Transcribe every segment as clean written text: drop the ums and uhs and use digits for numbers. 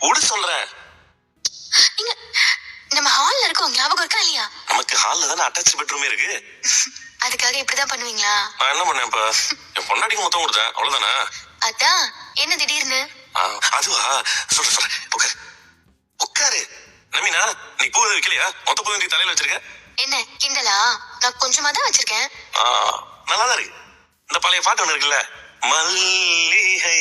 உடு சொல்றேன். நீங்க நம்ம ஹால்ல இருக்கோம், ஞாபகம் இருக்கா இல்லையா? நமக்கு ஹால்ல தானே அட்டாச் பெட்ரூமே இருக்கு. அதுக்காக இப்படிதான் பண்ணுவீங்களா? நான் என்ன பண்ணேன் இப்ப? என் பொண்டாட்டிக்கு மொத்தம் கொடுத்தேன், அவ்வளவுதானே? அதான் என்ன திடீர்னு? அதுவா? சொல்றேன். உட்காரு உட்காரு. நவீனா, நீ பூ வைக்கலையா? மொத்த பூ நீ தலையில வச்சிருக்க. என்ன கிண்டலா? நான் கொஞ்சமா தான் வச்சிருக்கேன். நல்லாதான் இருக்கு. இந்த பழைய பாட்டு ஒண்ணு இருக்குல்ல, மல்லிகை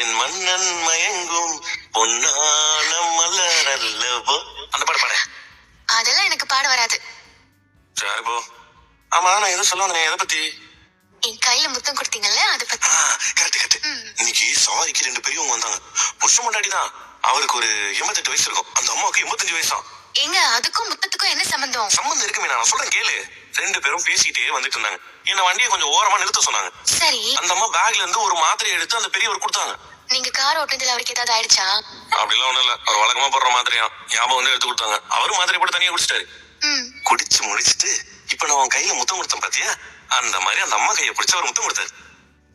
என் மன்னன் மயங்கும் பொன்னான மலர் அல்லவோ, அந்த பாட்டு பாட. அதெல்லாம் எனக்கு பாட வராது. சரி போ. ஆமா, நான் எதை சொல்ல வந்தேன்? எதை பத்தி? என் கையில முத்தம் கொடுத்தீங்கல்ல, அதை பத்தி. கரெக்ட். இன்னைக்கு சவாரிக்கு 2 பெரியவங்க வந்தாங்க. புருஷன் பொண்டாட்டி தான். அவருக்கு ஒரு 88 வயசு இருக்கும், அந்த அம்மாவுக்கு 85 வயசாம். ஏங்க, அதுக்கும் முத்தத்துக்கும் என்ன சம்பந்தம்? சம்பந்தம் இருக்குமே, நான் சொல்றேன் கேளு. 2 பேரும் பேசிட்டே வந்துட்டு இருந்தாங்க. என்ன வண்டியை கொஞ்சம் ஓரமா நிறுத்த சொன்னாங்க. சரி. அந்த அம்மா பேக்ல இருந்து ஒரு மாத்திரையை எடுத்து அந்த பெரியவர் கொடுத்தாங்க. நீங்க கார் ஓட்டுனதுல அவருக்கு ஏதாவது ஆயிடுச்சா? அப்படிலாம் ஒண்ணும் இல்ல. அவர் வழக்கமா போடுற மாத்திரையா ஞாபகம் வந்து எடுத்து கொடுத்தாங்க. அவரும் மாத்திரை போட்டு தனியா குடிச்சிட்டாரு. குடிச்சு முடிச்சிட்டு இப்ப நான் உன் கையில முத்தம் கொடுத்தேன் பாத்தியா, அந்த மாதிரி அந்த அம்மா கையை பிடிச்சு அவர் முத்தம் கொடுத்தாரு.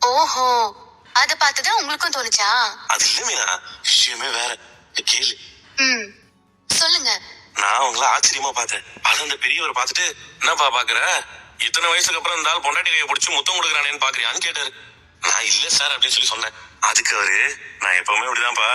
ஓஹோ, அத பார்த்துதான் உங்களுக்கும் தோணுச்சா? அது இல்ல மீனா, விஷயமே வேற. கேளு. சொல்லுங்க. நான் உங்களை ஆச்சரியமா பார்த்தேன். அது அந்த பெரியவர் பார்த்துட்டு, என்னப்பா பாக்குற, இத்தனை வயசுக்கு அப்புறம் இந்த ஆள் பொண்டாட்டி கையை பிடிச்சு முத்தம் கொடுக்குறானேன்னு பாக்குறியான்னு கேட்டாரு. நான் இல்ல சார் அப்படின்னு சொல்லி சொன்னேன். அதுக்கு அவரு, நான் எப்பவுமே இப்படிதான்ப்பா